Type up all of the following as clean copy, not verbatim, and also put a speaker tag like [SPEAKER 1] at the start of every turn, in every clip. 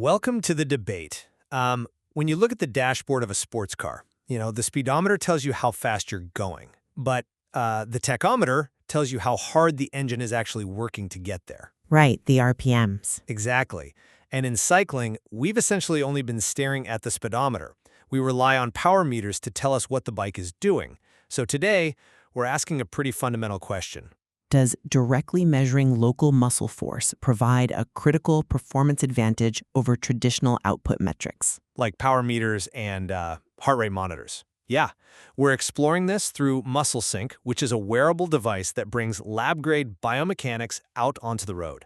[SPEAKER 1] Welcome to the debate. When you look at the dashboard of a sports car, the speedometer tells you how fast you're going, but the tachometer tells you how hard the engine is actually working to get there.
[SPEAKER 2] Right, the RPMs.
[SPEAKER 1] Exactly. And in cycling, we've essentially only been staring at the speedometer. We rely on power meters to tell us what the bike is doing. So today, we're asking a pretty fundamental question.
[SPEAKER 2] Does directly measuring local muscle force provide a critical performance advantage over traditional output metrics?
[SPEAKER 1] Like power meters and heart rate monitors. Yeah, we're exploring this through MuscleSync, which is a wearable device that brings lab-grade biomechanics out onto the road.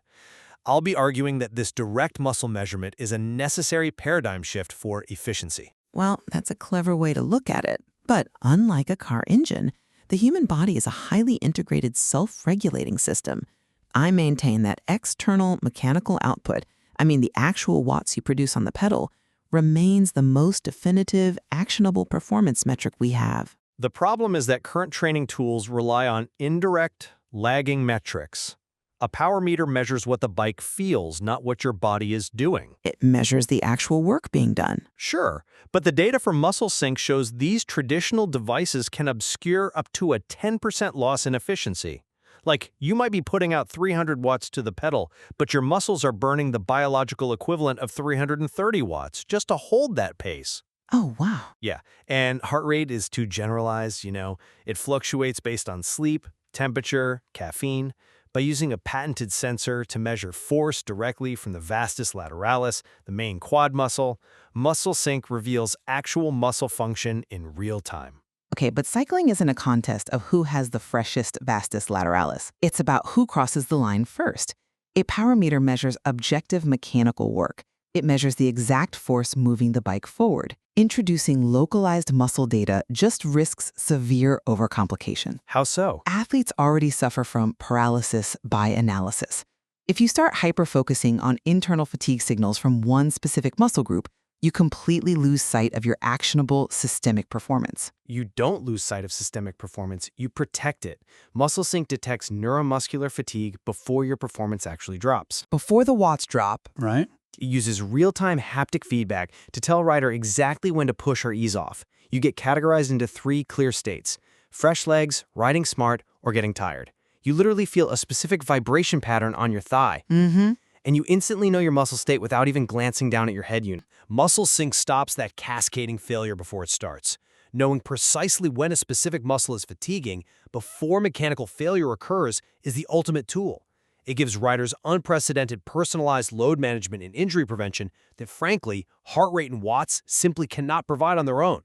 [SPEAKER 1] I'll be arguing that this direct muscle measurement is a necessary paradigm shift for efficiency.
[SPEAKER 2] Well, that's a clever way to look at it. But unlike a car engine, the human body is a highly integrated self-regulating system. I maintain that external mechanical output, the actual watts you produce on the pedal, remains the most definitive, actionable performance metric we have.
[SPEAKER 1] The problem is that current training tools rely on indirect, lagging metrics. A power meter measures what the bike feels, not what your body is doing.
[SPEAKER 2] It measures the actual work being done.
[SPEAKER 1] Sure, but the data from MuscleSync shows these traditional devices can obscure up to a 10% loss in efficiency. Like, you might be putting out 300 watts to the pedal, but your muscles are burning the biological equivalent of 330 watts just to hold that pace.
[SPEAKER 2] Oh, wow.
[SPEAKER 1] Yeah, and heart rate is too generalized, It fluctuates based on sleep, temperature, caffeine. By using a patented sensor to measure force directly from the vastus lateralis, the main quad muscle, MuscleSync reveals actual muscle function in real time.
[SPEAKER 2] Okay, but cycling isn't a contest of who has the freshest vastus lateralis. It's about who crosses the line first. A power meter measures objective mechanical work. It measures the exact force moving the bike forward. Introducing localized muscle data just risks severe overcomplication.
[SPEAKER 1] How so?
[SPEAKER 2] Athletes already suffer from paralysis by analysis. If you start hyper-focusing on internal fatigue signals from one specific muscle group, you completely lose sight of your actionable systemic performance.
[SPEAKER 1] You don't lose sight of systemic performance, you protect it. MuscleSync detects neuromuscular fatigue before your performance actually drops.
[SPEAKER 3] Before the watts drop, right?
[SPEAKER 1] It uses real-time haptic feedback to tell a rider exactly when to push or ease off. You get categorized into 3 clear states: fresh legs, riding smart, or getting tired. You literally feel a specific vibration pattern on your thigh. And you instantly know your muscle state without even glancing down at your head unit. MuscleSync stops that cascading failure before it starts. Knowing precisely when a specific muscle is fatiguing before mechanical failure occurs is the ultimate tool. It gives riders unprecedented personalized load management and injury prevention that, frankly, heart rate and watts simply cannot provide on their own.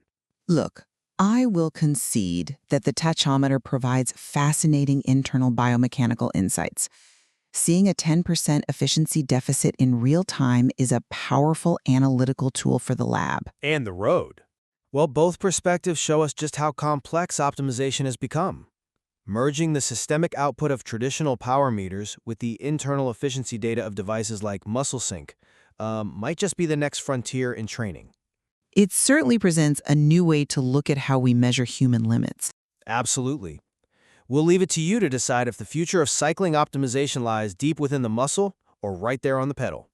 [SPEAKER 2] Look, I will concede that the tachometer provides fascinating internal biomechanical insights. Seeing a 10% efficiency deficit in real time is a powerful analytical tool for the lab.
[SPEAKER 1] And the road. Well, both perspectives show us just how complex optimization has become. Merging the systemic output of traditional power meters with the internal efficiency data of devices like MuscleSync might just be the next frontier in training.
[SPEAKER 2] It certainly presents a new way to look at how we measure human limits.
[SPEAKER 1] Absolutely. We'll leave it to you to decide if the future of cycling optimization lies deep within the muscle or right there on the pedal.